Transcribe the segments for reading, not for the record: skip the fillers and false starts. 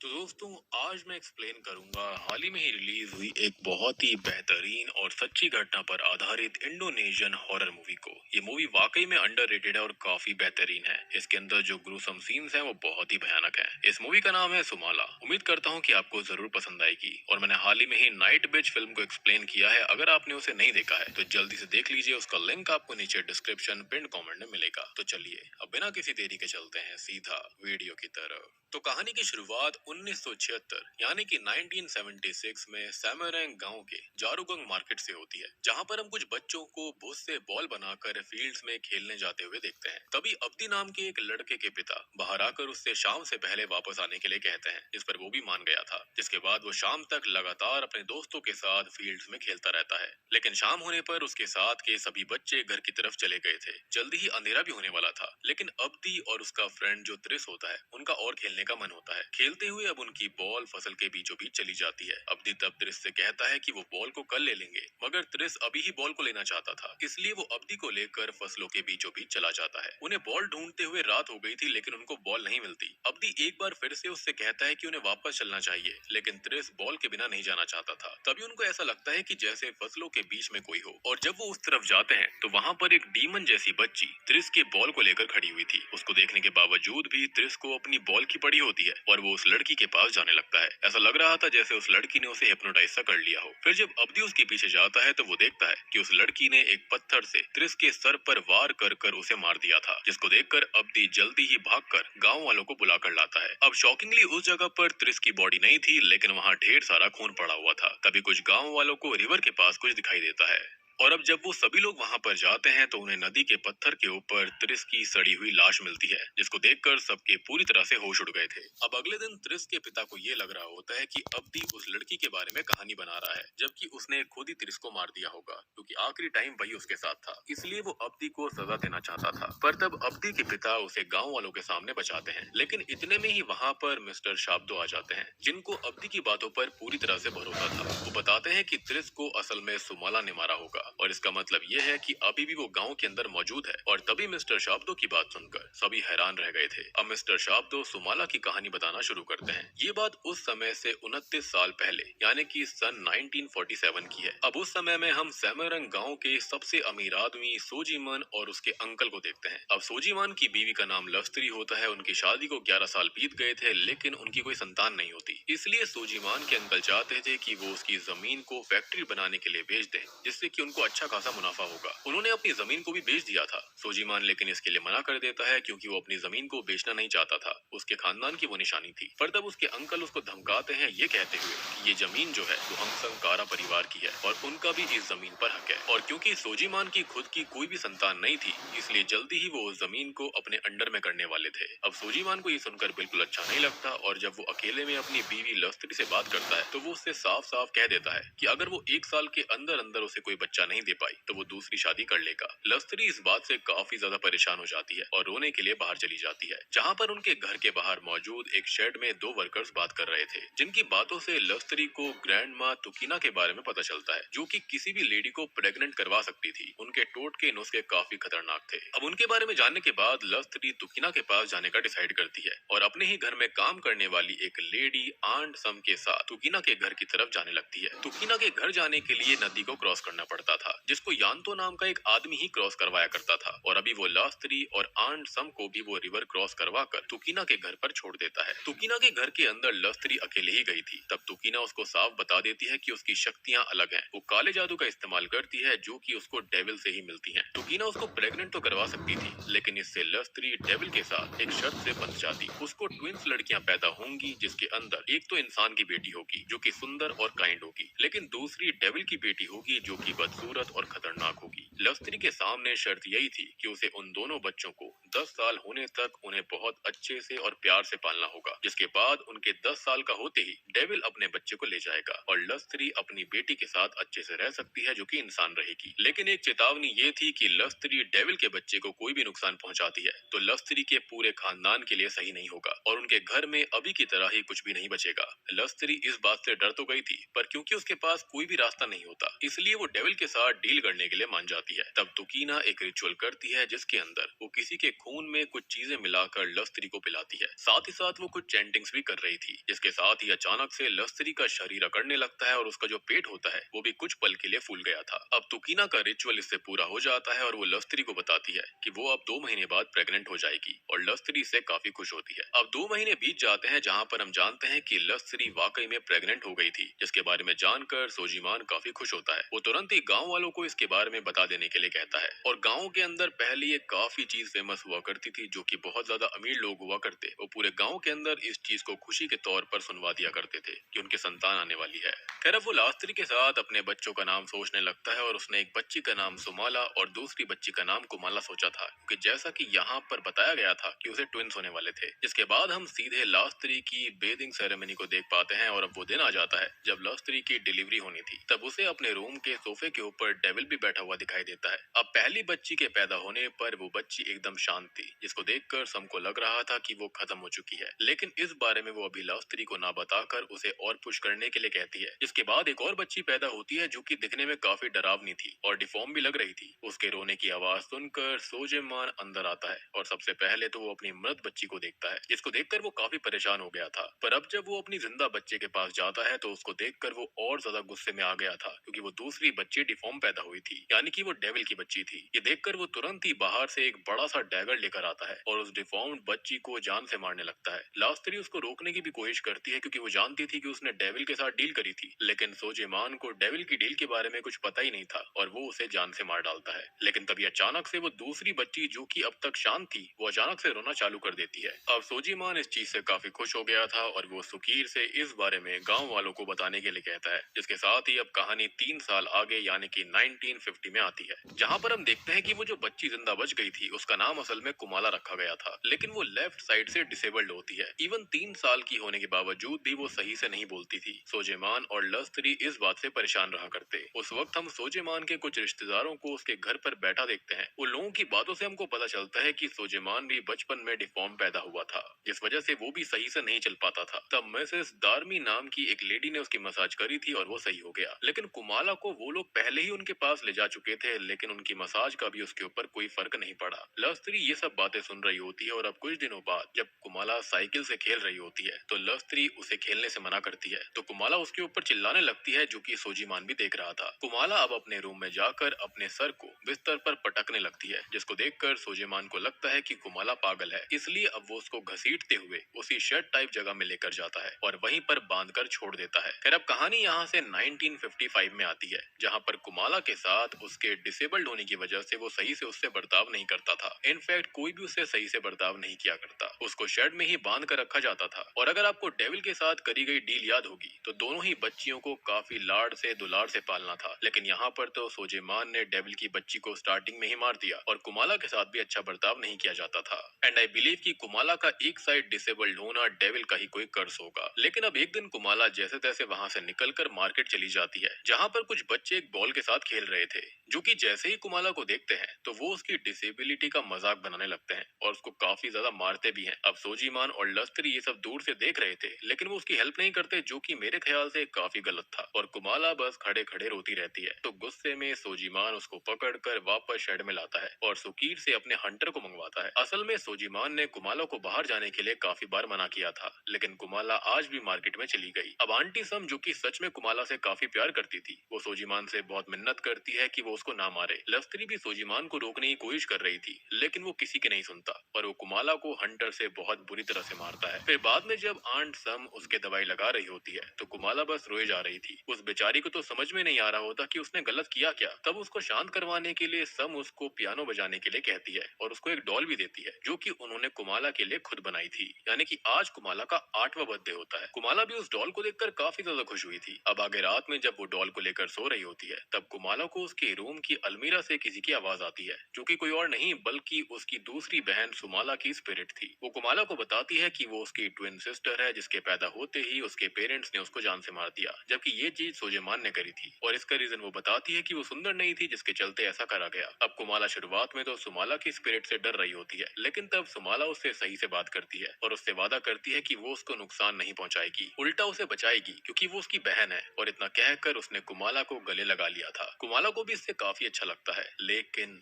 तो दोस्तों, आज मैं एक्सप्लेन करूंगा हाल ही में ही रिलीज हुई एक बहुत ही बेहतरीन और सच्ची घटना पर आधारित इंडोनेशियन हॉरर मूवी को। ये मूवी वाकई में अंडररेटेड है और काफी बेहतरीन है। इसके अंदर जो ग्रूसम सीन्स हैं वो बहुत ही भयानक हैं। इस मूवी का नाम है सुमाला। उम्मीद करता हूँ कि आपको जरूर पसंद आएगी और मैंने हाल ही में ही नाइट बिच फिल्म को एक्सप्लेन किया है। अगर आपने उसे नहीं देखा है तो जल्दी से देख लीजिए, उसका लिंक आपको नीचे डिस्क्रिप्शन पिन कमेंट में मिलेगा। तो चलिए अब बिना किसी देरी के चलते हैं सीधा वीडियो की तरफ। तो कहानी की शुरुआत 1976 यानी कि 1976 में सैमरंग गांव के जारूगंग मार्केट से होती है, जहां पर हम कुछ बच्चों को भूस से बॉल बनाकर फील्ड्स में खेलने जाते हुए देखते हैं। तभी अब्दी नाम के एक लड़के के पिता बाहर आकर उससे शाम से पहले वापस आने के लिए कहते हैं, जिस पर वो भी मान गया था। जिसके बाद वो शाम तक लगातार अपने दोस्तों के साथ फील्ड्स में खेलता रहता है। लेकिन शाम होने पर उसके साथ के सभी बच्चे घर की तरफ चले गए थे। जल्दी ही अंधेरा भी होने वाला था, लेकिन अब्दी और उसका फ्रेंड जो त्रिस होता है, उनका और खेलने का मन होता है। खेलते हुए अब उनकी बॉल फसल के बीचों बीच चली जाती है। अब्दी तब त्रिस से कहता है कि वो बॉल को कल ले लेंगे, मगर त्रिस अभी ही बॉल को लेना चाहता था, इसलिए वो अब्दी को लेकर फसलों के बीचों बीच चला जाता है। उन्हें बॉल ढूंढते हुए रात हो गई थी, लेकिन उनको बॉल नहीं मिलती। अब्दी एक बार फिर से उससे कहता है कि उन्हें वापस चलना चाहिए, लेकिन त्रिस बॉल के बिना नहीं जाना चाहता था। तभी उनको ऐसा लगता है कि जैसे फसलों के बीच में कोई हो, और जब वो उस तरफ जाते हैं तो वहाँ पर एक डीमन जैसी बच्ची त्रिस के बॉल को लेकर खड़ी हुई थी। उसको देखने के बावजूद भी त्रिस को अपनी बॉल की पड़ी होती है और वो उस लड़की के पास जाने लगता है। ऐसा लग रहा था जैसे उस लड़की ने उसे हिप्नोटाइज सा कर लिया हो। फिर जब अब्दी उसके पीछे जाता है तो वो देखता है कि उस लड़की ने एक पत्थर से त्रिस के सर पर वार कर कर उसे मार दिया था, जिसको देखकर अब्दी जल्दी ही भागकर गांव वालों को बुलाकर लाता है। अब शॉकिंगली उस जगह पर त्रिस की बॉडी नहीं थी, लेकिन वहाँ ढेर सारा खून पड़ा हुआ था। तभी कुछ गांव वालों को रिवर के पास कुछ दिखाई देता है, और अब जब वो सभी लोग वहां पर जाते हैं तो उन्हें नदी के पत्थर के ऊपर त्रिस की सड़ी हुई लाश मिलती है, जिसको देखकर सबके पूरी तरह से होश उड़ गए थे। अब अगले दिन त्रिस के पिता को ये लग रहा होता है कि अब्दी उस लड़की के बारे में कहानी बना रहा है, जबकि उसने खुद ही त्रिस को मार दिया होगा, क्योंकि आखिरी टाइम वही उसके साथ था। इसलिए वो अब्दी को सजा देना चाहता था। पर तब अब्दी के पिता उसे गाँव वालों के सामने बचाते हैं, लेकिन इतने में ही वहाँ पर मिस्टर शाब्दो आ जाते हैं, जिनको अब्दी की बातों पर पूरी तरह से भरोसा था। वो बताते हैं कि त्रिस को असल में सुमाला ने मारा होगा, और इसका मतलब ये है कि अभी भी वो गांव के अंदर मौजूद है। और तभी मिस्टर शाब्दो की बात सुनकर सभी हैरान रह गए थे। अब मिस्टर शाब्दो सुमाला की कहानी बताना शुरू करते हैं। ये बात उस समय से 29 साल पहले यानी कि सन 1947 की है। अब उस समय में हम सैमरंग गांव के सबसे अमीर आदमी सोजीमन और उसके अंकल को देखते हैं। अब सोजीमान की बीवी का नाम लस्त्री होता है। उनकी शादी को 11 साल बीत गए थे, लेकिन उनकी कोई संतान नहीं होती। इसलिए सोजीमान के अंकल चाहते थे कि वो उसकी जमीन को फैक्ट्री बनाने के लिए बेच दें, जिससे कि उनको अच्छा खासा मुनाफा होगा। उन्होंने अपनी जमीन को भी बेच दिया था। सोजीमान लेकिन इसके लिए मना कर देता है, क्योंकि वो अपनी जमीन को बेचना नहीं चाहता था। उसके खानदान की वो निशानी थी। पर तब उसके अंकल उसको धमकाते हैं, ये कहते हुए कि ये जमीन जो है वो हम संकारा परिवार की है और उनका भी इस जमीन पर हक है। और क्योंकि सोजीमान की खुद की कोई भी संतान नहीं थी, इसलिए जल्दी ही वो उस जमीन को अपने अंडर में करने वाले थे। अब सोजीमान को ये सुनकर बिल्कुल अच्छा नहीं लगता, और जब वो अकेले में अपनी बीवी लस्त्री से बात करता है तो वो उससे साफ साफ कह देता है कि अगर वो 1 साल के अंदर अंदर उसे कोई बच्चा नहीं दे पाई तो वो दूसरी शादी कर लेगा। लस्त्री इस बात से काफी ज्यादा परेशान हो जाती है और रोने के लिए बाहर चली जाती है, जहाँ पर उनके घर के बाहर मौजूद एक शेड में दो वर्कर्स बात कर रहे थे, जिनकी बातों से लस्त्री को ग्रैंड माँ तुकीना के बारे में पता चलता है, जो कि किसी भी लेडी को प्रेग्नेंट करवा सकती थी। उनके टोटके नुस्खे काफी खतरनाक थे। अब उनके बारे में जानने के बाद लस्त्री तुकीना के पास जाने का डिसाइड करती है और अपने ही घर में काम करने वाली एक लेडी आंट सम के साथ तुकीना के घर की तरफ जाने लगती है। तुकीना के घर जाने के लिए नदी को क्रॉस करना पड़ता था, जिसको यान्तो नाम का एक आदमी ही क्रॉस करवाया करता था, और अभी वो लस्त्री और आंट सम को भी वो रिवर क्रॉस करवा कर तुकीना के घर पर छोड़ देता है। तुकीना के घर के अंदर लस्त्री अकेले ही गई थी। तब तुकीना उसको साफ बता देती है कि उसकी शक्तियाँ अलग हैं। वो काले जादू का इस्तेमाल करती है, जो कि उसको डेविल से ही मिलती हैं। तुकीना उसको प्रेग्नेंट तो करवा सकती थी, लेकिन इससे लस्त्री डेविल के साथ एक शर्त से बंध जाती। उसको ट्विंस लड़कियां पैदा होंगी, जिसके अंदर एक तो इंसान की बेटी होगी जो कि सुंदर और काइंड होगी, लेकिन दूसरी डेविल की बेटी होगी जो कि बदसूरत और खतरनाक होगी। लस्त्री के सामने शर्त यही थी कि उसे उन दोनों बच्चों को 10 साल होने तक उन्हें बहुत अच्छे से और प्यार से पालना होगा, जिसके बाद उनके 10 साल का होते ही डेविल अपने बच्चे को ले जाएगा और लस्त्री अपनी बेटी के साथ अच्छे से रह सकती है, जो कि इंसान रहेगी। लेकिन एक चेतावनी ये थी कि लस्त्री डेविल के बच्चे को कोई भी नुकसान पहुंचाती है तो लस्त्री के पूरे खानदान के लिए सही नहीं होगा और उनके घर में अभी की तरह ही कुछ भी नहीं बचेगा। लस्त्री इस बात से डर तो गई थी, पर क्योंकि उसके पास कोई भी रास्ता नहीं होता, इसलिए वो डेविल के साथ डील करने के लिए मान जाती है। तब तुकीना एक रिचुअल करती है, जिसके अंदर वो किसी के खून में कुछ चीजें मिलाकर लस्त्री को पिलाती है। साथ ही साथ वो कुछ चैंटिंग्स भी कर रही थी, जिसके साथ ही अचानक से लस्त्री का शरीर अकड़ने लगता है और उसका जो पेट होता है वो भी कुछ पल के लिए फूल गया था। अब तुकीना का रिचुअल इससे पूरा हो जाता है और वो लस्त्री को बताती है कि वो अब 2 महीने बाद प्रेग्नेंट हो जाएगी और लस्त्री इससे काफी खुश होती है। अब 2 महीने बीत जाते हैं जहाँ पर हम जानते हैं कि लस्त्री वाकई में प्रेग्नेंट हो गई थी, जिसके बारे में जानकर सोजीमान काफी खुश होता है। वो तुरंत ही गाँव वालों को इसके बारे में बता देने के लिए कहता है और गाँव के अंदर पहले ये काफी चीज फेमस हुआ करती थी, जो कि बहुत ज्यादा अमीर लोग हुआ करते, वो पूरे गाँव के अंदर इस चीज को खुशी के तौर पर सुनवा दिया करते थे कि उनकी संतान आने वाली है। खैर अब वो लास्त्री के साथ अपने बच्चों का नाम सोचने लगता है और उसने एक बच्ची का नाम सुमाला और दूसरी बच्ची का नाम कुमाला सोचा था, क्योंकि जैसा कि यहाँ पर बताया गया था कि उसे ट्विंस होने वाले थे। जिसके बाद हम सीधे लास्त्री की बेदिंग सेरेमनी को देख पाते हैं और अब वो दिन आ जाता है जब लास्त्री की डिलीवरी होनी थी। तब उसे अपने रूम के सोफे के ऊपर डेविल भी बैठा हुआ दिखाई देता है। अब पहली बच्ची के पैदा होने पर वो बच्ची एकदम शांत थी, जिसको देखकर सबको लग रहा था कि वो खत्म हो चुकी है, लेकिन इस बारे में वो अभी लास्त्री को ना बताकर उसे और पुश करने के लिए कहती है। जिसके बाद एक और बच्ची पैदा होती है जो कि दिखने में काफी डरावनी थी और डिफॉर्म भी लग रही थी। उसके रोने की आवाज सुनकर सोजेमान अंदर आता है और सबसे पहले तो वो अपनी मृत बच्ची को देखता है, जिसको देखकर वो काफी परेशान हो गया था। पर अब जब वो अपनी जिंदा बच्चे के पास जाता है तो उसको देखकर वो और ज्यादा गुस्से में आ गया था, क्योंकि वो दूसरी बच्ची डिफॉर्म पैदा हुई थी, यानी कि वो डेविल की बच्ची थी। ये देखकर वो तुरंत ही बाहर से एक बड़ा सा डैगर लेकर आता है और उस डिफॉर्म्ड बच्ची को जान से मारने लगता है। लास्त्री उसको रोकने की भी कोशिश करती है, क्योंकि वो जानती थी कि उसने डेविल के साथ डील करी थी, लेकिन सोजेमान को डेविल की डील के बारे में कुछ पता ही नहीं था और वो उसे जान से मार डालता है। लेकिन तभी अचानक से वो दूसरी बच्ची जो कि अब तक शांत थी, वो अचानक से रोना चालू कर देती है। अब सोजीमान इस चीज से काफी खुश हो गया था और वो सुकीर से इस बारे में गांव वालों को बताने के लिए कहता है, जिसके साथ ही अब कहानी 3 साल आगे यानी कि 1950 में आती है, जहाँ पर हम देखते हैं कि वो जो बच्ची जिंदा बच गई थी उसका नाम असल में कुमाला रखा गया था, लेकिन वो लेफ्ट साइड से डिसेबल्ड होती है। इवन 3 साल की होने के बावजूद भी वो सही से नहीं बोलती थी। सोजेमान और लस्त्री इस बात से परेशान रहा करते। उस वक्त हम सोजेमान के कुछ रिश्तेदारों को उसके घर पर बैठा देखते हैं। उन लोगों की बातों से हमको पता चलता है कि सोजेमान भी बचपन में डिफॉर्म पैदा हुआ था, जिस वजह से वो भी सही से नहीं चल पाता था। तब मिसेस दार्मी नाम की एक लेडी ने उसकी मसाज करी थी और वो सही हो गया, लेकिन कुमाला को वो लोग पहले ही उनके पास ले जा चुके थे, लेकिन उनकी मसाज का भी उसके ऊपर कोई फर्क नहीं पड़ा। लस्त्री ये सब बातें सुन रही होती है और अब कुछ दिनों बाद जब कुमाला साइकिल से खेल रही होती है तो लस्त्री उसे खेलने से मना करती है, तो कुमाला उसके ऊपर चिल्लाने लगती है, जो कि सोजीमान भी देख रहा था। कुमाला अब अपने रूम में जाकर अपने सर को बिस्तर पर पटकने लगती है, जिसको देखकर सोजेमान को लगता है कि कुमाला पागल है, इसलिए अब वो उसको घसीटते हुए उसी शेड टाइप जगह में लेकर जाता है और वहीं पर बांधकर छोड़ देता है। खैर अब कहानी यहाँ से 1955 में आती है, जहाँ पर कुमाला के साथ उसके डिसेबल्ड होने की वजह से वो सही से उससे बर्ताव नहीं करता था। इनफैक्ट कोई भी उससे सही से बर्ताव नहीं किया करता, उसको शेड में ही बांध कर रखा जाता था। और अगर आपको डेविल के साथ करी गई डील याद होगी तो दोनों ही बच्चियों को काफी लाड से दुलार से पालना था, लेकिन यहाँ पर तो सोजेमान ने डेविल की बच्ची को स्टार्टिंग में ही मार दिया और कुमाला के साथ भी अच्छा बर्ताव नहीं किया जाता था। एंड आई बिलीव कि कुमाला का एक साइड डिसेबल्ड होना डेविल का ही कोई कर्ज होगा। लेकिन अब एक दिन कुमाला जैसे तैसे वहाँ से निकलकर मार्केट चली जाती है, जहाँ पर कुछ बच्चे एक बॉल के साथ खेल रहे थे, जो कि जैसे ही कुमाला को देखते हैं तो वो उसकी डिसेबिलिटी का मजाक बनाने लगते हैं और उसको काफी ज्यादा मारते भी हैं। अब सोजीमान और लस्त्री ये सब दूर से देख रहे थे, लेकिन वो उसकी हेल्प नहीं करते, जो कि मेरे ख्याल से काफी गलत था। और कुमाला बस खड़े खड़े रोती रहती है, तो गुस्से में सोजीमान उसको पकड़कर वापस शेड में लाता है और सुकीर से अपने हंटर को मंगवाता है। असल में सोजीमान ने कुमाला को बाहर जाने के लिए काफी बार मना किया था, लेकिन कुमाला आज भी मार्केट में चली गई। अब आंटी सम, जो कि सच में कुमाला से काफी प्यार करती थी, वो सोजीमान से बहुत मिन्नत करती है कि वो उसको ना मारे। लस्त्री भी सोजीमान को रोकने की कोशिश कर रही थी, लेकिन वो किसी की नहीं सुनता और वो कुमाला को हंटर से बहुत बुरी तरह से मारता है। फिर बाद में जब आंट सम उसके दवाई लगा रही होती है तो कुमाला बस रोए जा रही थी। उस बेचारी को तो समझ में नहीं आ रहा होता कि उसने गलत किया क्या। तब उसको शांत करवाने के लिए सम उसको पियानो बजाने के लिए कहती है और उसको एक डॉल भी देती है, जो कि उन्होंने कुमाला के लिए खुद बनाई थी। यानी कि आज कुमाला का 8वां बर्थडे होता है। कुमाला भी उस डॉल को देखकर काफी ज्यादा खुश हुई थी। अब आगे रात में जब वो डॉल को लेकर सो रही होती है, तब कुमाला को उसके रूम की अलमीरा से किसी की आवाज आती है, जो कि कोई और नहीं बल्कि उसकी दूसरी बहन सुमाला की स्पिरिट थी। वो कुमाला को बताती है कि वो उसकी ट्विन सिस्टर है, जिसके पैदा होते ही उसके पेरेंट्स ने उसको जान से मार दिया, जबकि ये चीज सोजेमान ने करी थी। और इसका रीजन वो बताती है कि वो सुंदर नहीं थी, जिसके चलते ऐसा करा गया। अब कुमाला शुरुआत में तो सुमाला की स्पिरिट से डर रही होती है, लेकिन तब सुमाला उससे सही से बात करती है और उससे वादा करती है कि वो उसको नुकसान नहीं पहुंचाएगी, उल्टा उसे बचाएगी, क्योंकि वो उसकी बहन है। और इतना कहकर उसने कुमाला को गले लगा लिया था। कुमाला को भी इससे काफी अच्छा लगता है, लेकिन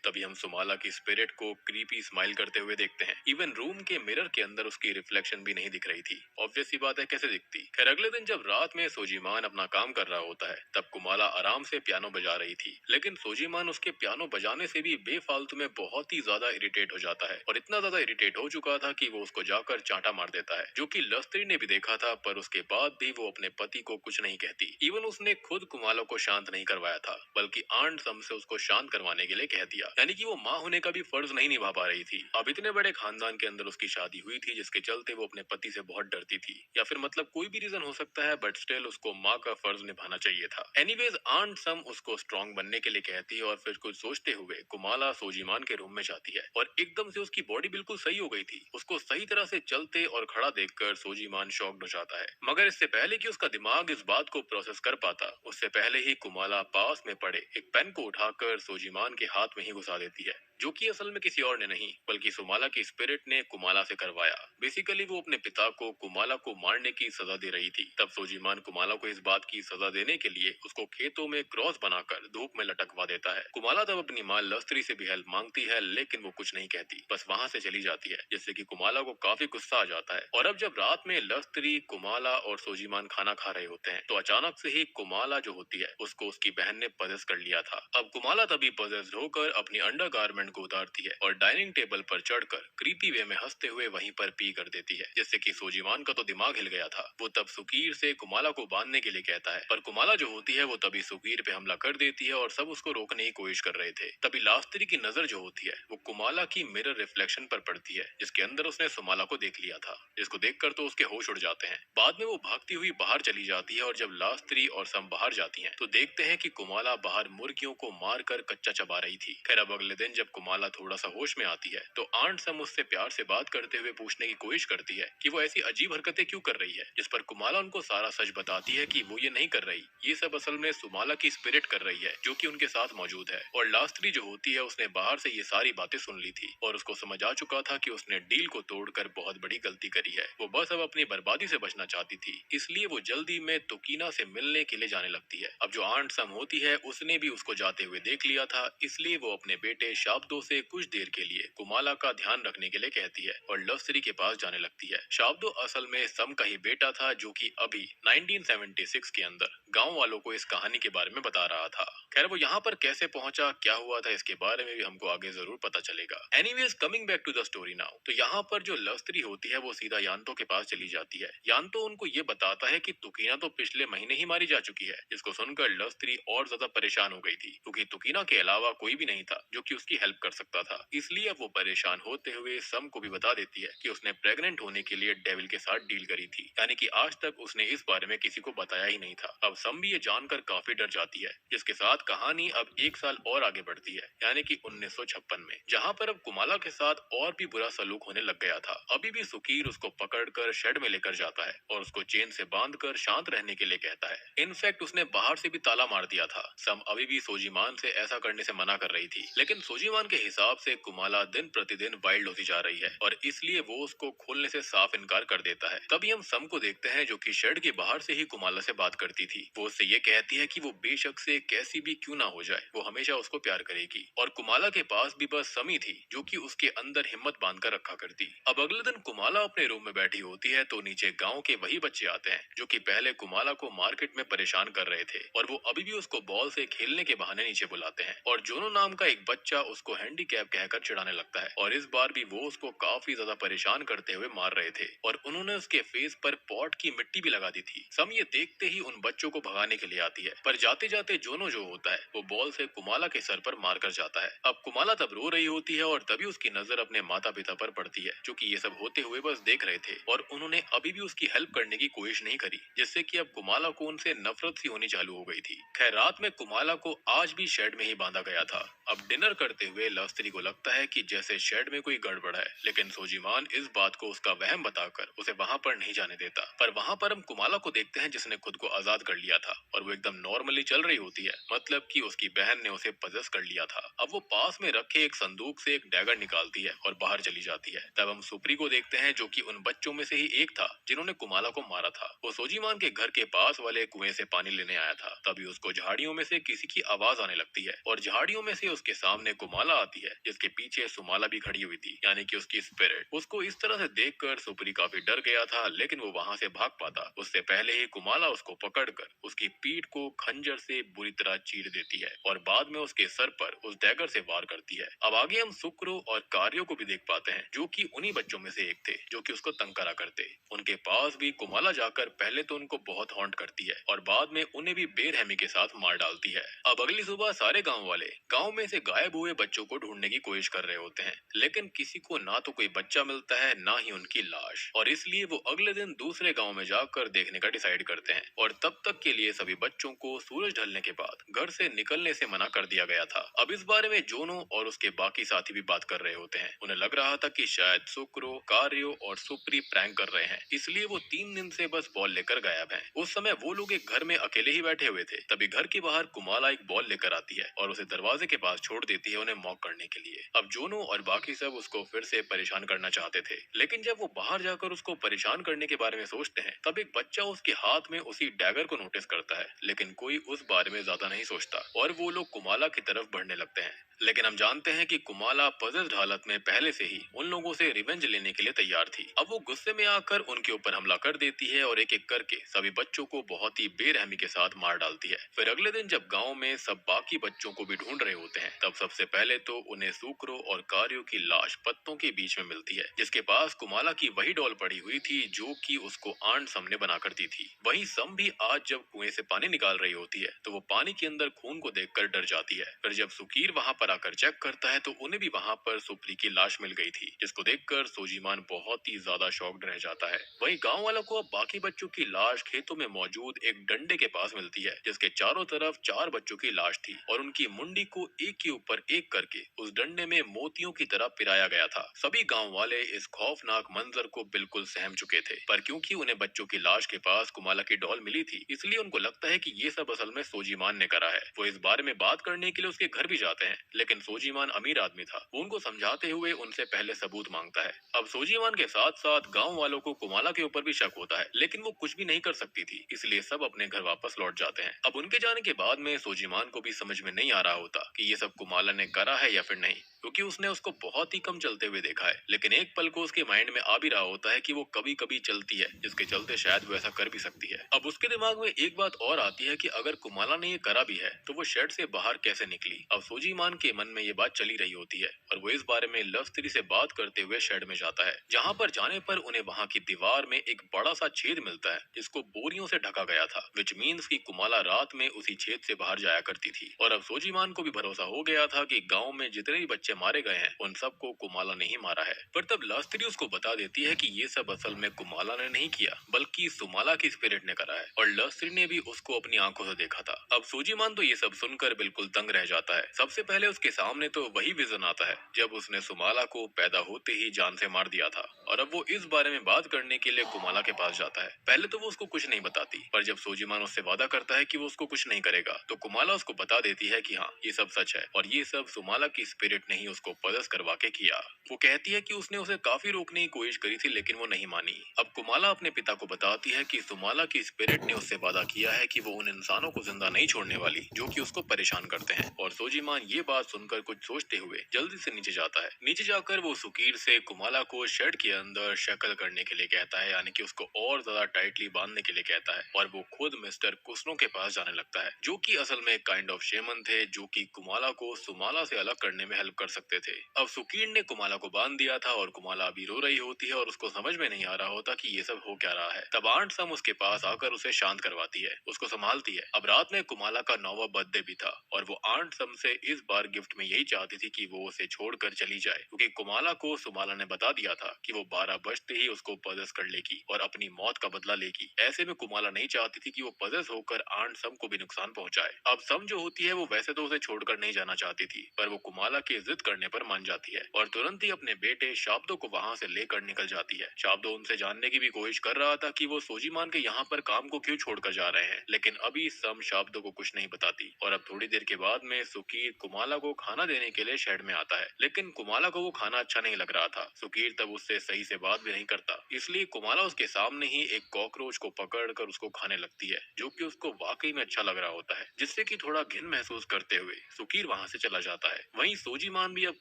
तभी हम सुमाला की स्पिरिट को क्रीपी स्माइल करते हुए देखते हैं। इवन रूम के मिरर के अंदर उसकी रिफ्लेक्शन भी नहीं दिख रही थी। ऑब्वियस सी बात है, कैसे दिखती। खैर अगले दिन जब रात में सोजीमान अपना काम कर रहा होता है तब कुमाला आराम से पियानो बजा रही थी, लेकिन सोजीमान उसके पियानो बजाने से भी बेफालतू में बहुत ही ज्यादा इरिटेट हो जाता है और इतना ज्यादा इरिटेट हो चुका था कि वो उसको जाकर चांटा मार देता है, जो कि लस्त्री ने भी देखा था। पर उसके बाद भी वो अपने पति को कुछ नहीं कहती। इवन उसने खुद कुमाला को शांत नहीं करवाया था, बल्कि आंट सम से उसको शांत करवाने के लिए कह दिया। यानी कि वो माँ होने का भी फर्ज नहीं निभा पा रही थी। अब इतने बड़े खानदान के अंदर उसकी शादी हुई थी जिसके चलते वो अपने पति से बहुत डरती थी, या फिर मतलब कोई भी रीजन हो सकता है, बट स्टिल उसको माँ का फर्ज निभाना चाहिए था। एनीवेज आंट सम उसको स्ट्रॉन्ग बनने के लिए कहती है और फिर कुछ सोचते हुए कुमाला सोजीमान के रूम में जाती है और एकदम से उसकी बॉडी बिल्कुल सही हो गई थी। उसको सही तरह से चलते और खड़ा देखकर सोजीमान शॉक्ड हो जाता है, मगर इससे पहले कि उसका दिमाग इस बात को प्रोसेस कर पाता, उससे पहले ही कुमाला पास में पड़े एक पेन को उठाकर सोजीमान के हाथ में ही घुसा देती है, जो कि असल में किसी और ने नहीं बल्कि सुमाला की स्पिरिट ने कुमाला से करवाया। बेसिकली वो अपने पिता को कुमाला को मारने की सजा दे रही थी। तब सोजीमान कुमाला को इस बात की सजा देने के लिए उसको खेतों में क्रॉस बनाकर धूप में लटकवा देता है। कुमाला तब अपनी माँ लस्त्री से भी हेल्प मांगती है, लेकिन वो कुछ नहीं कहती, बस वहाँ से चली जाती है, जिससे कि कुमाला को काफी गुस्सा आ जाता है। और अब जब रात में लस्त्री, कुमाला और सोजीमान खाना खा रहे होते हैं तो अचानक से ही कुमाला जो होती है उसको उसकी बहन ने पजेस कर लिया था। अब कुमाला तभी पजेस्ड होकर अपनी अंडरगारमेंट को उतारती है और डाइनिंग टेबल पर चढ़कर क्रीपी वे में हंसते हुए वहीं पर पी कर देती है, जिससे कि सोजीमान का तो दिमाग हिल गया था। वो तब सुकीर से कुमाला को बांधने के लिए कहता है, पर कुमाला जो होती है वो तभी सुकीर पे हमला कर देती है और सब उसको रोकने की कोशिश कर रहे थे। तभी लास्त्री की नजर जो होती है वो कुमाला की मिरर रिफ्लेक्शन पर पड़ती है, जिसके अंदर उसने सुमाला को देख लिया था, जिसको देखकर तो उसके होश उड़ जाते हैं। बाद में वो भागती हुई बाहर चली जाती है और जब लास्त्री और सम बाहर जाती हैं तो देखते हैं कि कुमाला बाहर मुर्गियों को मारकर कच्चा चबा रही थी। खैर अब अगले दिन जब कुमाला थोड़ा सा होश में आती है तो आंट सम उससे प्यार से बात करते हुए पूछने की कोशिश करती है कि वो ऐसी अजीब हरकतें क्यों कर रही है, जिस पर कुमाला उनको सारा सच बताती है कि वो ये नहीं कर रही, ये सब असल में सुमाला की स्पिरिट कर रही है जो कि उनके साथ मौजूद है। और लास्त्री जो होती है उसने बाहर से ये सारी बातें सुन ली थी और उसको समझ आ चुका था कि उसने डील को तोड़कर बहुत बड़ी गलती करी है। वो बस अब अपनी बर्बादी से बचना चाहती थी, इसलिए वो जल्दी में तुकीना से मिलने के लिए जाने लगती है। अब जो आंट सम होती है उसने भी उसको जाते हुए देख लिया था, इसलिए वो अपने बेटे शाब्दो से कुछ देर के लिए कुमाला का ध्यान रखने के लिए कहती है और लस्त्री के पास जाने लगती है। शाब्दो असल में सम का ही बेटा था, जो कि अभी 1976 के अंदर गांव वालों को इस कहानी के बारे में बता रहा था। खैर वो यहाँ पर कैसे पहुंचा, क्या हुआ था, इसके बारे में भी हमको आगे जरूर पता चलेगा। Anyways coming back to the story now, तो यहाँ पर जो लस्त्री होती है वो सीधा यान्तो के पास चली जाती है। यान्तो उनको ये बताता है कि तुकीना तो पिछले महीने ही मारी जा चुकी है, जिसको सुनकर लस्त्री और ज्यादा परेशान हो गई थी, क्योंकि तुकीना के अलावा कोई भी नहीं था जो कि उसकी हेल्प कर सकता था। इसलिए अब वो परेशान होते हुए सम को भी बता देती है कि उसने प्रेग्नेंट होने के लिए डेविल के साथ डील करी थी, यानी कि आज तक उसने इस बारे में किसी को बताया ही नहीं था। अब सम भी ये जानकर काफी डर जाती है, जिसके साथ कहानी अब एक साल और आगे बढ़ती है, यानी कि 1956 में, जहाँ पर अब कुमाला के साथ और भी बुरा सलूक होने लग गया था। अभी भी सुकीर उसको पकड़कर शेड में लेकर जाता है और उसको चेन से बांधकर शांत रहने के लिए कहता है। इनफैक्ट उसने बाहर से भी ताला मार दिया था। सम अभी भी सोजीमान से ऐसा करने से मना कर रही थी, लेकिन सोजीमान के हिसाब से कुमाला दिन प्रतिदिन वाइल्ड होती जा रही है और इसलिए वो उसको खोलने से साफ इनकार कर देता है। तभी हम सम को देखते हैं जो कि शेड के बाहर से ही कुमाला से बात करती थी। वो उससे ये कहती है कि वो बेशक से कैसी भी क्यों ना हो जाए, वो हमेशा उसको प्यार करेगी। और कुमाला के पास भी बस समी थी जो कि उसके अंदर हिम्मत बांध कर रखा करती। अब अगले दिन कुमाला अपने रूम में बैठी होती है तो नीचे गाँव के वही बच्चे आते हैं जो कि पहले कुमाला को मार्केट में परेशान कर रहे थे और वो अभी भी उसको बॉल से खेलने के बहाने नीचे बुलाते हैं। और जोनो नाम का एक बच्चा उसको हैंडीकैप कहकर चिढ़ाने लगता है और इस बार भी वो उसको काफी ज्यादा परेशान करते हुए मार रहे थे और उन्होंने उसके फेस पर पॉट की मिट्टी भी लगा दी थी। सम ये देखते ही उन बच्चों को भगाने के लिए आती है, पर जाते जाते जोनो जो होता है वो बॉल से कुमाला के सर पर मार कर जाता है। अब कुमाला तब रो रही होती है और तभी उसकी नजर अपने माता पिता पर पड़ती है, जो कि ये सब होते हुए बस देख रहे थे और उन्होंने अभी भी उसकी हेल्प करने की कोशिश नहीं करी, जिससे कि अब कुमाला को उनसे नफरत सी होनी चालू हो गई थी। खैर रात में कुमाला को आज भी शेड में ही बांधा गया था। अब डिनर करते हुए लस्त्री को लगता है कि जैसे शेड में कोई गड़बड़ है, लेकिन सोजीमान इस बात को उसका वहम बताकर उसे वहां पर नहीं जाने देता। पर वहां पर हम कुमाला को देखते हैं जिसने खुद को आजाद कर लिया था और वो एकदम नॉर्मली चल रही होती है, मतलब कि उसकी बहन ने उसे पजेस कर लिया था। अब वो पास में रखे एक संदूक से एक डैगर निकालती है और बाहर चली जाती है। तब हम सुप्री को देखते हैं जो कि उन बच्चों में से ही एक था जिन्होंने कुमाला को मारा था। वो सोजीमान के घर के पास वाले कुएं से पानी लेने आया था। तभी उसको झाड़ियों में से किसी की आवाज आने लगती है और झाड़ियों में से उसके सामने कुमाला आती है, जिसके पीछे सुमाला भी खड़ी हुई थी, यानी कि उसकी स्पिरिट। उसको इस तरह से देखकर सुपरी काफी डर गया था, लेकिन वो वहां से भाग पाता उससे पहले ही कुमाला उसको पकड़कर उसकी पीठ को खंजर से बुरी तरह चीर देती है और बाद में उसके सर पर उस डैगर से वार करती है। अब आगे हम सुक्रो और कार्यो को भी देख पाते हैं, जो कि उन्हीं बच्चों में से एक थे जो कि उसको तंग करा करते। उनके पास भी कुमाला जाकर पहले तो उनको बहुत हॉन्ट करती है और बाद में उन्हें भी बेरहमी के साथ मार डालती है। अब अगली सुबह सारे गांव वाले गांव में से गायब हुए बच्चों को ढूंढने की कोशिश कर रहे होते हैं, लेकिन किसी को ना तो कोई बच्चा मिलता है ना ही उनकी लाश, और इसलिए वो अगले दिन दूसरे गांव में जाकर देखने का डिसाइड करते हैं। और तब तक के लिए सभी बच्चों को सूरज ढलने के बाद घर से निकलने से मना कर दिया गया था। अब इस बारे में जोनो और उसके बाकी साथी भी बात कर रहे होते हैं। उन्हें लग रहा था कि शायद सुक्रो, कार्यो और सुप्री प्रैंक कर रहे हैं, इसलिए वो 3 दिन से बस बॉल लेकर गायब हैं। उस समय वो लोग एक घर में अकेले ही बैठे हुए थे, तभी घर के बाहर कुमाला एक बॉल लेकर आती है और उसे दरवाजे के पास छोड़ देती है उन्हें मॉक करने के लिए। अब जोनो और बाकी सब उसको फिर से परेशान करना चाहते थे, लेकिन जब वो बाहर जाकर उसको परेशान करने के बारे में सोचते हैं, तब एक बच्चा उसके हाथ में उसी डैगर को नोटिस करता है, लेकिन कोई उस बारे में ज्यादा नहीं सोचता और वो लोग कुमाला की तरफ बढ़ने लगते हैं। लेकिन हम जानते हैं कि कुमाला पजल्ड हालत में पहले से ही उन लोगों से रिवेंज लेने के लिए तैयार थी। अब वो गुस्से में आकर उनके ऊपर हमला कर देती है और एक एक करके सभी बच्चों को बहुत ही बेरहमी के साथ मार डालती है। फिर अगले दिन जब गांव में सब बाकी बच्चों को भी ढूंढ रहे होते हैं, तब सबसे पहले तो उन्हें सुक्रो और कार्यो की लाश पत्तों के बीच में मिलती है, जिसके पास कुमाला की वही डॉल पड़ी हुई थी जो कि उसको आंट सम ने बना कर दी थी। वहीं सम भी आज जब कुएं से पानी निकाल रही होती है, तो वो पानी के अंदर खून को देखकर डर जाती है। फिर जब सुकीर वहां पर आकर चेक करता है, तो उन्हें भी वहां पर सुप्री की लाश मिल गई थी, जिसको देखकर सोजीमान बहुत ही ज्यादा शॉक्ड रह जाता है। वहीं गांव वालों को अब बाकी बच्चों की लाश खेतों में मौजूद एक डंडे के पास मिलती है, जिसके चारों तरफ 4 बच्चों की लाश थी और उनकी मुंडी को एक के ऊपर एक करके उस डंडे में मोतियों की तरह पिराया गया था। सभी गांव वाले इस खौफनाक मंजर को बिल्कुल सहम चुके थे, पर क्योंकि उन्हें बच्चों की लाश के पास कुमाला की डॉल मिली थी, इसलिए उनको लगता है कि ये सब असल में सोजीमान ने करा है। वो इस बारे में बात करने के लिए उसके घर भी जाते हैं, लेकिन सोजीमान अमीर आदमी था, वो उनको समझाते हुए उनसे पहले सबूत मांगता है। अब सोजीमान के साथ साथ गांव वालों को कुमाला के ऊपर भी शक होता है, लेकिन वो कुछ भी नहीं कर सकती थी, इसलिए सब अपने घर वापस लौट जाते हैं। अब उनके जाने के बाद में सोजीमान को भी समझ में नहीं आ रहा होता कि ये सब कुमाला ने करा है या फिर नहीं, क्योंकि उसने उसको बहुत ही कम चलते हुए देखा है। लेकिन एक पल को उसके माइंड में आ भी रहा होता है कि वो कभी कभी चलती है, जिसके चलते शायद वो ऐसा कर भी सकती है। अब उसके दिमाग में एक बात और आती है कि अगर कुमाला ने ये करा भी है, तो वो शेड से बाहर कैसे निकली। अब सोजीमान के मन में ये बात चली रही होती है और वो इस बारे में लव स्त्री से बात करते हुए शेड में जाता है, जहाँ पर जाने पर उन्हें वहाँ की दीवार में एक बड़ा सा छेद मिलता है, जिसको बोरियों से ढका गया था, विच मीन्स की कुमाला रात में उसी छेद से बाहर जाया करती थी। और अब सोजीमान को भी भरोसा हो गया था कि गाँव में जितने भी बच्चे मारे गए हैं, उन सबको कुमाला ने ही मारा है। पर तब लस्त्री उसको बता देती है कि ये सब असल में कुमाला ने नहीं किया, बल्कि सुमाला की स्पिरिट ने करा है, और लस्त्री ने भी उसको अपनी आंखों से देखा था। अब सोजीमान तो ये सब सुनकर बिल्कुल दंग रह जाता है। सबसे पहले उसके सामने तो वही विजन आता है जब उसने सुमाला को पैदा होते ही जान से मार दिया था, और अब वो इस बारे में बात करने के लिए कुमाला के पास जाता है। पहले तो वो उसको कुछ नहीं बताती, पर जब सोजीमान उससे वादा करता है कि वो उसको कुछ नहीं करेगा, तो कुमाला उसको बता देती है कि हाँ, ये सब सच है और ये सब सुमाला की स्पिरिट ने ही उसको पजस करवा के किया। वो कहती है कि उसने उसे काफी रोकने की कोशिश करी थी, लेकिन वो नहीं मानी। अब कुमाला अपने पिता को बताती है कि सुमाला की स्पिरिट ने उससे वादा किया है कि वो उन इंसानों को जिंदा नहीं छोड़ने वाली जो कि उसको परेशान करते हैं। और सोजीमान ये बात सुनकर कुछ सोचते हुए जल्दी से नीचे जाता है। नीचे जाकर वो सुकीर से कुमाला को शेड के अंदर शक्ल करने के लिए कहता है, यानी कि उसको और ज्यादा टाइटली बांधने के लिए कहता है, और वो खुद मिस्टर कुसनो के पास जाने लगता है, जो कि असल में काइंड ऑफ शेमन थे, जो कि कुमाला को सुमाला से अलग करने में हेल्प कर सकते थे। अब सुकीर ने कुमाला को बांध दिया था और कुमाला अभी रो रही होती है और उसको समझ में नहीं आ रहा होता कि ये सब हो क्या रहा है। तब आंट सम उसके पास आकर उसे शांत करवाती है, उसको संभालती है। अब रात में कुमाला का 9वां बर्थडे भी था और वो आंट सम से इस बार गिफ्ट में यही चाहती थी कि वो उसे छोड़कर चली जाए, क्योंकि कुमाला को सुमाला ने बता दिया था कि वो 12 बजते ही उसको पजेस कर लेगी और अपनी मौत का बदला लेगी। ऐसे में कुमाला नहीं चाहती थी कि वो पजेस होकर आंट सम को भी नुकसान पहुंचाए। अब सम जो होती है वो वैसे तो उसे छोड़कर नहीं जाना चाहती थी, पर वो कुमाला के जिद करने पर मान जाती है और तुरंत ही अपने बेटे शाब्दो को वहां से लेकर निकल जाती है। शाब्दो उनसे जानने की भी कोशिश कर रहा था कि वो सोजीमान के यहाँ पर काम को क्यों छोड़कर जा रहे हैं, लेकिन अभी सम शाब्दो को कुछ नहीं बताती। और अब थोड़ी देर के बाद में सुकीर कुमाला को खाना देने के लिए शेड में आता है, लेकिन कुमाला को वो खाना अच्छा नहीं लग रहा था। सुकीर तब उससे सही से बात भी नहीं करता, इसलिए कुमाला उसके सामने ही एक कॉकरोच को पकड़कर उसको खाने लगती है, जो कि उसको वाकई में अच्छा लग रहा होता है, जिससे कि थोड़ा घिन महसूस करते हुए सुकीर वहां से चला जाता है। वहीं सोजीमान भी अब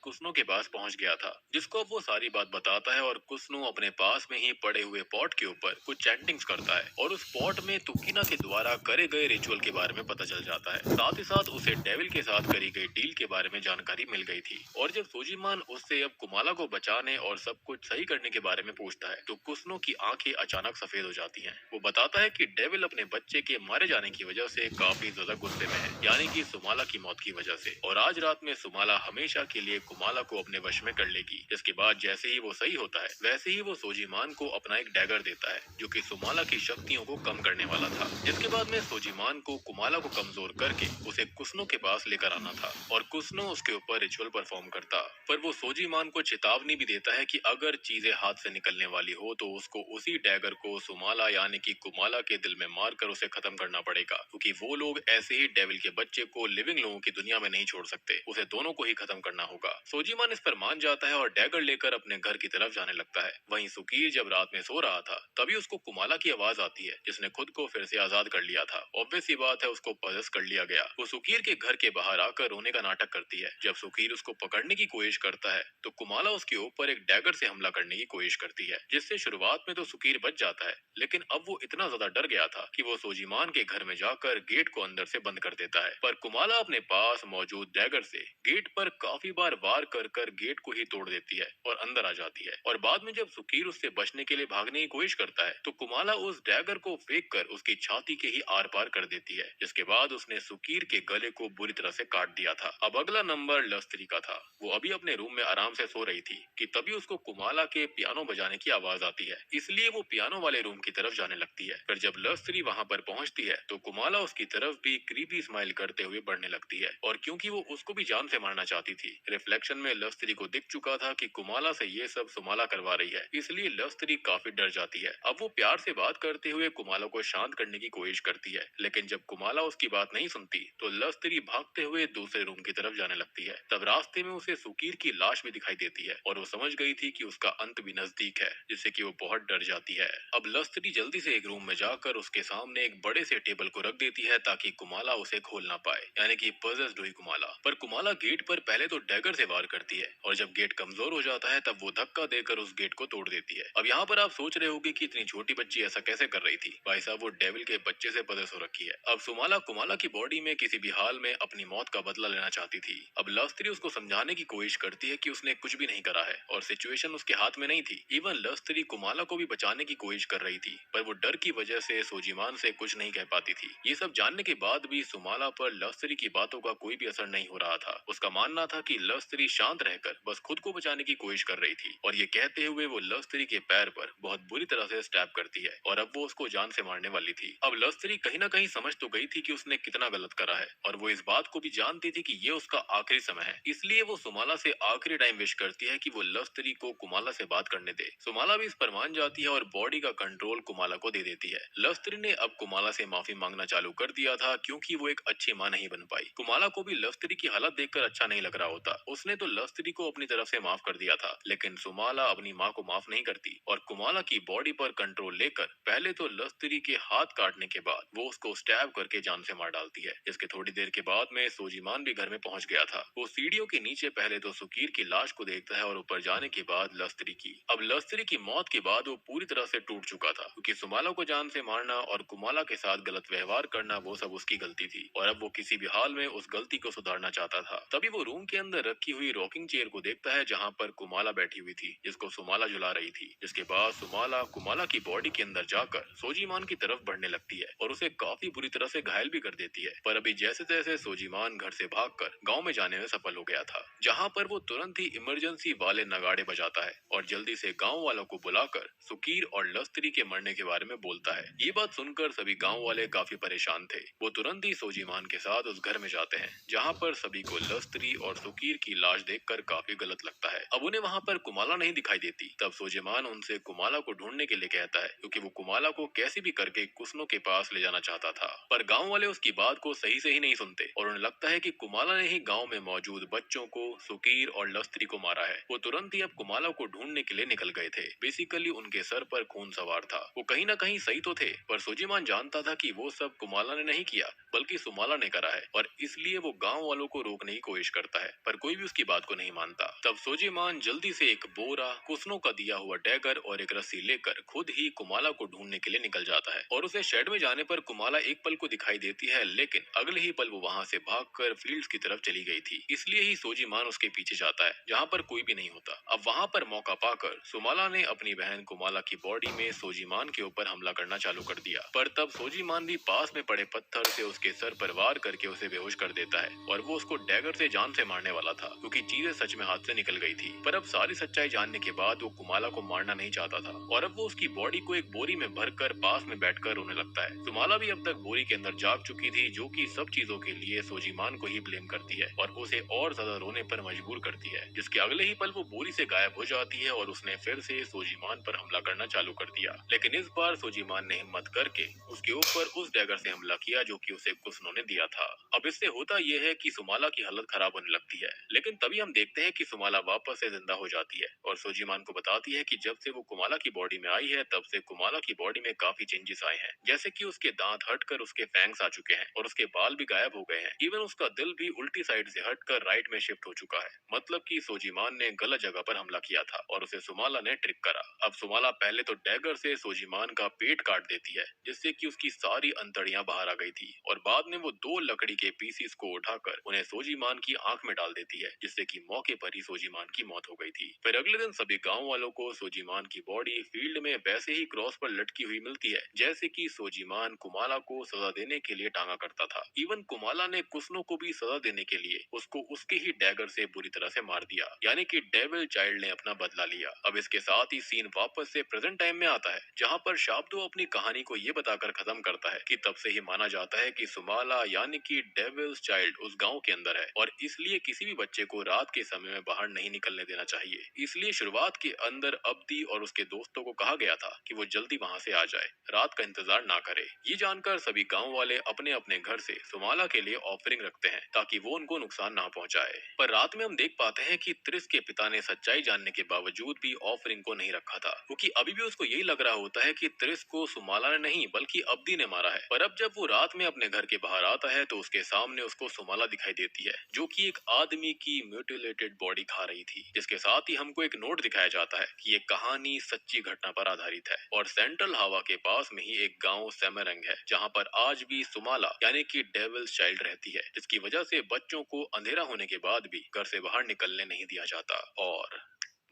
कुसनो के पास पहुंच गया था, जिसको अब वो सारी बात बताता है और कुसनो अपने पास में ही पड़े हुए पॉट के ऊपर कुछ चैंटिंग्स करता है और उस पॉट में तुकीना के द्वारा करे गए रिचुअल के बारे में पता चल जाता है। साथ ही साथ उसे डेविल के साथ करी गई डील के बारे में जानकारी मिल गई थी और जब सोजीमान उससे अब कुमाला को बचाने और सब कुछ सही करने के बारे में पूछता है तो कुसनो की आंखें अचानक सफेद हो जाती हैं। वो बताता है कि डेविल अपने बच्चे के मारे जाने की वजह से काफी ज्यादा गुस्से में है, यानी कि सुमाला की मौत की वजह से, और आज रात में सुमाला हमेशा के लिए कुमाला को अपने वश में कर लेगी। इसके बाद जैसे ही वो सही होता है वैसे ही वो सोजीमान को अपना एक डैगर देता है जो कि सुमाला की शक्तियों को कम करने वाला था। जिसके बाद में सोजीमान को कुमाला को कमजोर करके उसे कुसनो के पास लेकर आना था और कुसनो उसके ऊपर रिचुअल परफॉर्म करता। पर वो सोजीमान को चेतावनी भी देता है कि अगर चीजें हाथ से निकलने वाली हो तो उसको उसी डैगर को सुमाला यानी कि कुमाला के दिल में मारकर उसे खत्म करना पड़ेगा, क्योंकि वो लोग ऐसे ही डेविल के बच्चे को लिविंग लोगों की दुनिया में नहीं छोड़ सकते, उसे दोनों को ही खत्म करना होगा। सोजीमान इस पर मान जाता है और डैगर लेकर अपने घर की तरफ जाने लगता है। वहीं सुकीर जब रात में सो रहा था तभी उसको कुमाला की आवाज आती है, जिसने खुद को फिर से आजाद कर लिया था। ऑब्वियस सी बात है, उसको पजेस कर लिया गया। वो सुकीर के घर के बाहर आकर रोने का नाटक करती है। जब सुकीर उसको पकड़ने की कोशिश करता है तो कुमाला उसके ऊपर एक डैगर से हमला करने की कोशिश करती है, जिससे शुरुआत में तो सुकीर बच जाता है, लेकिन अब वो इतना ज्यादा डर गया था कि वो सोजीमान के घर में जाकर गेट को अंदर से बंद कर देता है। पर कुमाला अपने पास मौजूद डैगर से गेट पर काफी बार वार कर कर गेट को ही तोड़ देती है और अंदर आ जाती है। और बाद में जब सुकीर उससे बचने के लिए भागने की कोशिश करता है तो कुमाला उस डैगर को फेंक कर उसकी छाती के ही आर पार कर देती है, जिसके बाद उसने सुकीर के गले को बुरी तरह से काट दिया था। अब अगला नंबर लस्त्री का था। वो अभी अपने रूम में आराम से सो रही थी कि तभी उसको कुमाला के पियानो बजाने की आवाज आती है, इसलिए वो पियानो वाले रूम की तरफ जाने लगती है। फिर जब लस्त्री वहाँ पर पहुँचती है तो कुमाला उसकी तरफ भी क्रीपी स्माइल करते हुए बढ़ने लगती है, और क्योंकि वो उसको भी जान से मारना चाहती थी, रिफ्लेक्शन में लस्त्री को दिख चुका था कि कुमाला से ये सब सुमाला करवा रही है, इसलिए लस्त्री काफी डर जाती है। अब वो प्यार से बात करते हुए कुमाला को शांत करने की कोशिश करती है, लेकिन जब कुमाला उसकी बात नहीं सुनती तो लस्त्री भागते हुए दूसरे रूम की तरफ जाने लगती है। तब रास्ते में उसे सुकीर की लाश भी दिखाई देती है और वो समझ गई थी कि उसका अंत भी नजदीक है, जिससे कि वो बहुत डर जाती है। अब लस्त्री जल्दी से एक रूम में जाकर उसके सामने एक बड़े से टेबल को रख देती है ताकि कुमाला उसे खोल ना पाए, यानी कि पजेस्ड हुई कुमाला। पर कुमाला गेट पर पहले तो डैगर से वार करती है और जब गेट कमजोर हो जाता है तब वो धक्का देकर उस गेट को तोड़ देती है। अब यहाँ पर आप सोच रहे होंगे कि इतनी छोटी बच्ची ऐसा कैसे कर रही थी। भाई साहब, वो डेविल के बच्चे से पजेस हो रखी है। अब सुमाला कुमाला की बॉडी में किसी भी हाल में अपनी मौत का बदला लेना चाहती थी। अब लस्त्री उसको समझाने की कोशिश करती है कि उसने कुछ भी नहीं करा है और सिचुएशन उसके हाथ में नहीं थी। इवन लस्त्री कुमाला को भी बचाने की कोशिश कर रही थी, पर वो डर की वजह से सोजीमान से कुछ नहीं कह पाती थी। ये सब जानने के बाद भी सुमाला पर लस्त्री की बातों का कोई भी असर नहीं हो रहा था। उसका मानना था कि लस्त्री शांत रहकर बस खुद को बचाने की कोशिश कर रही थी, और ये कहते हुए वो लस्त्री के पैर पर बहुत बुरी तरह से स्टैप करती है और अब वो उसको जान से मारने वाली थी। अब लस्त्री कहीं ना कहीं समझ तो गई थी कि उसने कितना गलत करा है, और वो इस बात को भी जानती थी कि ये उसका आखिरी समय है, इसलिए वो सुमाला से आखिरी टाइम विश करती है कि वो लस्त्री को कुमाला से बात करने दे। सुमाला भी इस पर मान जाती है और बॉडी का कंट्रोल कुमाला को दे देती है। लस्त्री ने अब कुमाला से माफी मांगना चालू कर दिया था, क्योंकि वो एक अच्छी माँ नहीं बन पाई। कुमाला को भी लस्त्री की हालत देखकर अच्छा नहीं लग रहा होता। उसने तो लस्त्री को अपनी तरफ से माफ कर दिया था, लेकिन सुमाला अपनी माँ को माफ नहीं करती और कुमाला की बॉडी पर कंट्रोल लेकर पहले तो लस्त्री के हाथ काटने के बाद वो उसको स्टैब करके जान से मार डालती है। इसके थोड़ी देर के बाद में सोजीमान भी घर में पहुंच गया था। वो सीढ़ियों के नीचे पहले तो सुकीर की लाश को देखता है और ऊपर जाने के बाद लस्त्री की। अब लस्त्री की मौत के बाद वो पूरी तरह से टूट चुका था, क्योंकि सुमाला को जान से मारना और कुमाला के साथ गलत व्यवहार करना वो सब उसकी गलती थी, और अब वो किसी भी हाल में उस गलती को सुधारना चाहता था। तभी वो रूम के अंदर रखी हुई रॉकिंग चेयर को देखता है जहाँ पर कुमाला बैठी हुई थी, जिसको सुमाला झुला रही थी। जिसके बाद सुमाला कुमाला की बॉडी के अंदर जाकर सोजीमान की तरफ बढ़ने लगती है और उसे काफी बुरी तरह से घायल भी कर देती है। पर अभी जैसे तैसे सोजीमान घर से भागकर गांव में जाने में सफल हो गया था, जहां पर वो तुरंत ही इमरजेंसी वाले नगाड़े बजाता है और जल्दी से गांव वालों को बुलाकर सुकीर और लस्त्री के मरने के बारे में बोलता है। ये बात सुनकर सभी गांव वाले काफी परेशान थे। वो तुरंत ही सोजीमान के साथ उस घर में जाते हैं, जहाँ पर सभी को लस्त्री और सुकीर की लाश देखकर काफी गलत लगता है। अब उन्हें वहाँ पर कुमाला नहीं दिखाई देती। तब सोजीमान उनसे कुमाला को ढूंढने के लिए कहता है, क्योंकि वो कुमाला को कैसे भी करके कुसनो के पास ले जाना चाहता था। पर गांव वाले उसकी बात को सही से ही नहीं सुनते और उन्हें लगता है कि कुमाला ने ही गांव में मौजूद बच्चों को, सुकीर और लस्त्री को मारा है। वो तुरंत ही अब कुमाला को ढूंढने के लिए निकल गए थे। बेसिकली उनके सर पर खून सवार था। वो कहीं ना कहीं सही तो थे, पर सोजीमान जानता था कि वो सब कुमाला ने नहीं किया, बल्कि सुमाला ने करा है, और इसलिए वो गांव वालों को रोकने की कोशिश करता है। है, पर कोई भी उसकी बात को नहीं मानता। तब सोजीमान जल्दी से एक बोरा, कुसनो का दिया हुआ डैगर और एक रस्सी लेकर खुद ही कुमाला को ढूंढने के लिए निकल जाता है। और उसे शेड में जाने पर कुमाला एक पल को दिखाई देती है, लेकिन अगले ही पल वो वहाँ से भागकर फील्ड्स की तरफ चली गई थी। इसलिए ही सोजीमान उसके पीछे जाता है, जहाँ पर कोई भी नहीं होता। अब वहाँ पर मौका पाकर सुमाला ने अपनी बहन कुमाला की बॉडी में सोजीमान के ऊपर हमला करना चालू कर दिया, पर तब सोजीमान भी पास में पड़े पत्थर से उसके सर पर वार करके उसे बेहोश कर देता है। और वो उसको डैगर से जान से मारने वाला था, क्योंकि चीजें सच में हाथ से निकल गई थी। पर अब सारी सच्चाई जानने के बाद वो कुमाला को मारना नहीं चाहता था, और अब वो उसकी बॉडी को एक बोरी में भरकर पास में बैठकर रोने लगता है। सुमाला भी अब तक बोरी के अंदर जाग चुकी थी, जो कि सब चीजों के लिए सोजीमान को ही ब्लेम करती है और उसे और ज्यादा रोने पर मजबूर करती है। जिसके अगले ही पल वो बोरी से गायब हो जाती है और उसने फिर से सोजीमान पर हमला करना चालू कर दिया। लेकिन इस बार सोजीमान ने हिम्मत करके उसके ऊपर उस डैगर से हमला किया जो कि उसे कुसनो ने दिया था। अब इससे होता यह है कि सुमाला की हालत खराब होने लगती है, लेकिन तभी हम देखते हैं कि सुमाला वापस से जिंदा हो जाती है और सोजीमान को बताती है कि जब से वो कुमाला की बॉडी में आई है, तब से कुमाला की बॉडी में काफी चेंजेस आए हैं। जैसे कि उसके दांत हटकर उसके फैंग्स आ चुके हैं और उसके बाल भी गायब हो गए हैं। इवन उसका दिल भी उल्टी साइड से हटकर राइट में शिफ्ट हो चुका है। मतलब कि सोजीमान ने गलत जगह पर हमला किया था और उसे सुमाला ने ट्रिक करा। अब सुमाला पहले तो डैगर से सोजीमान का पेट काट देती है, जिससे कि उसकी सारी अंतड़ियां बाहर आ गई थी, और बाद में वो दो लकड़ी के पीसीस को उठाकर उन्हें सोजीमान की आंख में डाल देती है, जिससे कि मौके पर ही सोजीमान की मौत हो गई थी। फिर अगले दिन सभी गांव वालों को सोजीमान की बॉडी फील्ड में वैसे ही क्रॉस पर लटकी हुई मिलती है, जैसे कि सोजीमान कुमाला को सजा देने के लिए टांगा करता था। इवन कुमाला ने कुसनो को भी सजा देने के लिए उसको उसके ही डैगर से बुरी तरह से मार दिया, यानी कि डेविल चाइल्ड ने अपना बदला लिया। अब इसके साथ ही सीन वापस से प्रेजेंट टाइम में आता है, जहाँ पर शाब्दो अपनी कहानी को ये बताकर खत्म करता है कि तब से ही माना जाता है कि सुमाला यानी कि डेविल्स चाइल्ड उस गांव के अंदर है, और इसलिए किसी भी बच्चे को रात के समय में बाहर नहीं निकलने देना चाहिए। इसलिए शुरुआत के अंदर अब्दी और उसके दोस्तों को कहा गया था कि वो जल्दी वहाँ से आ जाए, रात का इंतजार ना करे। ये जानकर सभी गांव वाले अपने अपने घर से सुमाला के लिए ऑफरिंग रखते हैं, ताकि वो उनको नुकसान ना पहुंचाए। पर रात में हम देख पाते हैं कि त्रिस के पिता ने सच्चाई जानने के बावजूद भी ऑफरिंग को नहीं रखा था, क्योंकि अभी भी उसको यही लग रहा होता है कि त्रिस को सुमाला ने नहीं बल्कि अब्दी ने मारा है। पर अब जब वो रात में अपने घर के बाहर आता है, तो उसके सामने उसको सुमाला दिखाई देती है, जो कि एक आदमी की म्यूटिलेटेड बॉडी खा रही थी। जिसके साथ ही हमको एक नोट दिखाया जाता है कि ये कहानी सच्ची घटना पर आधारित है, और सेंट्रल हवा के पास में ही एक गांव सेमरंग है, जहां पर आज भी सुमाला यानी कि डेविल्स चाइल्ड रहती है, जिसकी वजह से बच्चों को अंधेरा होने के बाद भी घर से बाहर निकलने नहीं दिया जाता। और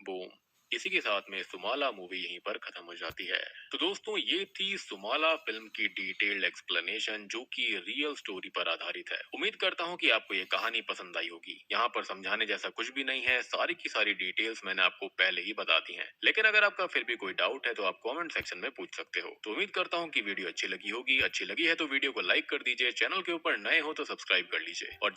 बूम, इसी के साथ में सुमाला मूवी यहीं पर खत्म हो जाती है। तो दोस्तों, ये थी सुमाला फिल्म की डिटेल्ड एक्सप्लेनेशन, जो कि रियल स्टोरी पर आधारित है। उम्मीद करता हूँ कि आपको ये कहानी पसंद आई होगी। यहाँ पर समझाने जैसा कुछ भी नहीं है, सारी की सारी डिटेल्स मैंने आपको पहले ही बता दी हैं। लेकिन अगर आपका फिर भी कोई डाउट है तो आप कमेंट सेक्शन में पूछ सकते हो। तो उम्मीद करता हूँ कि वीडियो अच्छी लगी होगी। अच्छी लगी है तो वीडियो को लाइक कर दीजिए, चैनल के ऊपर नए हो तो सब्सक्राइब कर लीजिए, और